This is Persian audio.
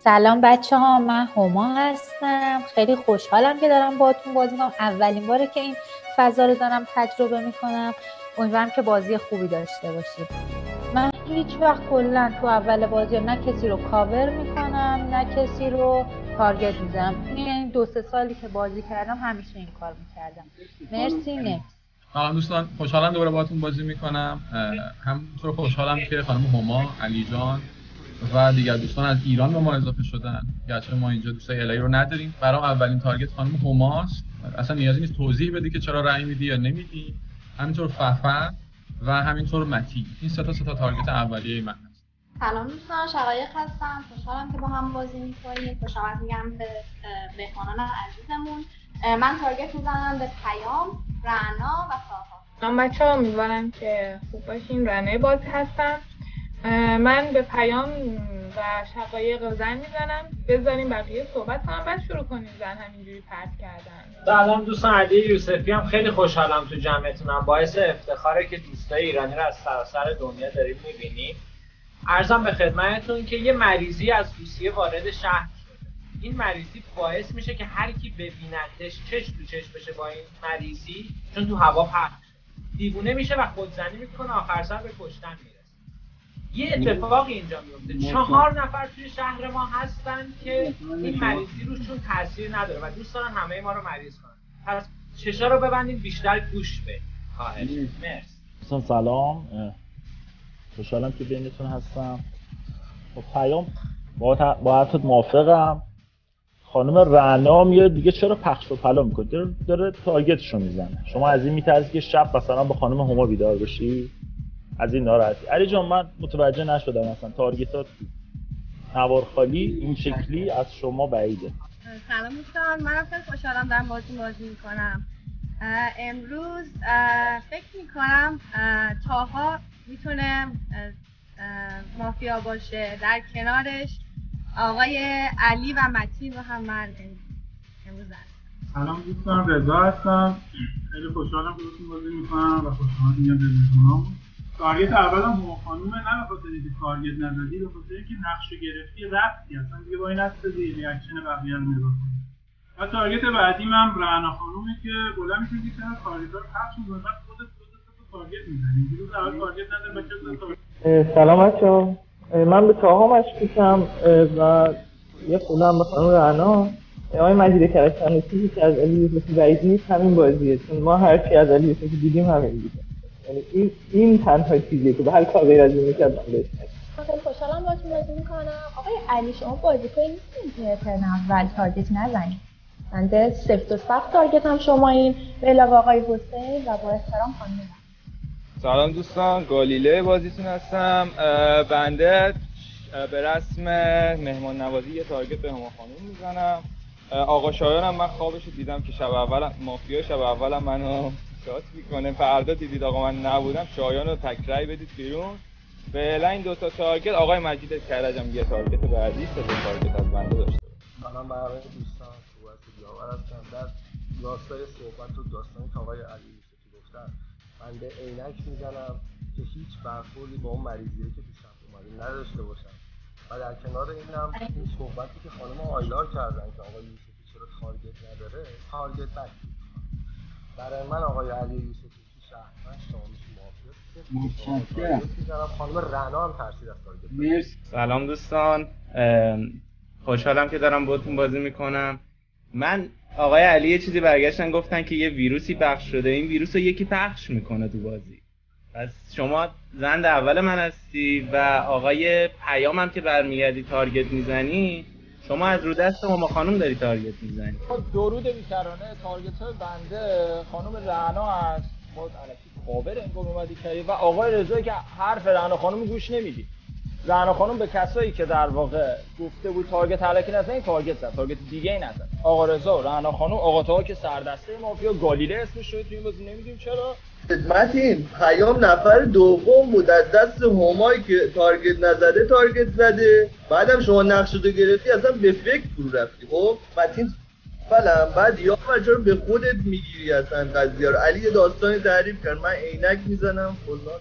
سلام بچه ها، من هما هستم. خیلی خوشحالم که دارم باهاتون بازی میکنم. اولین باره که این فضا رو دارم تجربه میکنم. امیدوارم که بازی خوبی داشته باشیم. من هیچ وقت کلا تو اول بازی نه کسی رو کاور میکنم نه کسی رو تارگت میزنم. یعنی 2-3 سالی که بازی کردم همیشه این کار میکردم. مرسی. نه سلام دوستان، خوشحالم دوباره باهاتون بازی میکنم. همونطور خوشحالم که خانم هما، علی جان و دیگر دوستان از ایران به ما اضافه شدن. گرچه ما اینجا دوستای الهی رو نداریم. برام اولین تارگت خانم هماست. اصلا نیازی نیست توضیح بدی که چرا رأی میدی یا نمیدی. همینطور ففر و همینطور متی. این سه تا تارگت اولیه من هست. سلام دوستان، شقایق هستم. خوشحالم که با هم بازی می‌کنیم. خوشحالم میگم به مهمانان عزیزمون. من تارگت میزنم به پیام، رعنا و ساها. سلام بچه‌ها، امیدوارم که خوب باشین. رعنا باز هستم. من به پیام و شقایق زن میزنم. بذاریم بقیه صحبت کنم بعد شروع کنیم. زن همینجوری پرت کردن. سلام دوستان، علی یوسفی هم. خیلی خوشحالم تو جمعتونم. باعث افتخاره که دوستای ایرانی رو از سراسر دنیا داریم میبینیم. عرضم به خدمتتون که یه مریضی از روسیه وارد شهر شده. این مریضی باعث میشه که هر کی ببینتش چشم تو چشم بشه با این مریضی، چون تو هوا پخش دیوونه میشه و خودزنی میکنه، آخر سر به کشتن میرسه. یه اتفاقی اینجا میفته. 4 نفر توی شهر ما هستن که این مریضی روشون تاثیر نداره و دوست دارن همه ما رو مریض کنن. پس چشا رو ببندین، بیشتر گوش بدین. خواهش. مرسی. سلام. خوشحالم که بینتون هستم. با پیام با حرفت موافقم. خانم رعنا میاد دیگه چرا پخش و پلا میکنه؟ داره تارگتشو میزنه. شما از این میترسی که شب مثلا با خانم هما بیدار بشی؟ از این ناراحتی؟ علی جان من متوجه نشدم مثلا تارگتات نوار خالی این شکلی از شما بعیده. سلام دوستان، من خیلی خوشحالم دارم باهاتون بازی میکنم. امروز فکر میکنم تاها میتونه مافیا باشه، در کنارش آقای علی و متین رو هم من امروز هستم. سلام دوستان، رضا هستم. خیلی خوشحالم که باهاتون بازی میکنم و خوشحالم میام ببینم. تارگت اولم هما خانومه، نه به خاطر اینکه تارگت نزدی، به خاطر اینکه نقش گرفتی رفتی اصلا دیگه با این نستدی ریاکشن بقیه رو نگاه کنی. و تارگت بعدیم هم رعنا خانومه که بلند میشه که چرا تارگت‌ها رو پخش می‌کنه، بعد خودت تارگت می‌زنی. دیروز اول تارگت نزد بچه‌ها. سلام بچه‌ها، من به تاها مشکوکم و یه خودم به خانم رعنا. آقای مجید کرشانی چیزی که از علی یوسفی بعید نیست همین بازیه، چون ما هر چی از علی یوسفی دیدیم همین دیدیم. یعنی این تنها چیزیه که به هر کار غیر از این می‌کرد من بهش خیلی خوشحالم باهاتون بازی میکنم. آقای علی، شما بازیکنی نیستین که ترن اول تارگت نزنید. بنده سفت و سخت تارگتم شما این به علاوه آقای حسین و با احترام خانم. سلام دوستان، گالیله بازیتون هستم. بنده به رسم مهمان نوازی یه تارگت به هما خانم میزنم. آقا شایانم من خوابشو دیدم که شب اول مافیا شب اولم منو شات میکنه. فردا دیدید آقا من نبودم، شایان رو تکرای بدید بیرون. فعلا این 2 تارگت. آقای مجید کرجم یه تارگت بعدی، 3 تارگت از بنده داشته. سلام برای دوستان، صحبت دیاور هستم. در راستای صحبت و داستانی که آقای علی یوسفی گفتن، بنده عینک میزنم که هیچ برخوردی با اون مریضیه که پیشم اومده نداشته باشم. و در کنار اینم این صحبتی که خانم آیلار کردن که آقای یوسفی چرا تارگت نداره، تارگت بک. برای من آقای علی یوسفی که شهرمند شامش مافیا است. خانم رعنا هم ترسید از تارگت. سلام دوستان، خوشحالم که دارم باهاتون بازی میکنم. من آقای علی یه چیزی برگشتن گفتن که یه ویروسی پخش شده، این ویروس رو یکی پخش میکنه تو بازی. پس شما زند اول من هستی و آقای پیام هم که برمیگردی تارگت میزنی، شما از رو دست هما خانم داری تارگت میزنی. درود بی‌کرانه. تارگت های بنده خانم رعنا هست، باز الکی کاور انگار اومدی کردی، و آقای رضایی که حرف رعنا خانم گوش نمیدی. رعنا خانم به کسایی که در واقع گفته بود تارگت الکی نزنید تارگت زد، تارگت دیگه ای نزد. آقا رضا، رعنا خانم، آقا طاها که سردسته مافیا گالیله اسمش شده تو این بازی، نمیدونیم چرا. متین پیام نفر دوم بود از دست همایی که تارگت نزده تارگت زده، بعدم شما نقشتو گرفتی اصلا به فکر فرو رفتی. خب متین فلم بعد یا رو به خودت میگیری اصلا قضیه رو. علی یه داستانی تعریف کرد، من عینک میزنم فلان.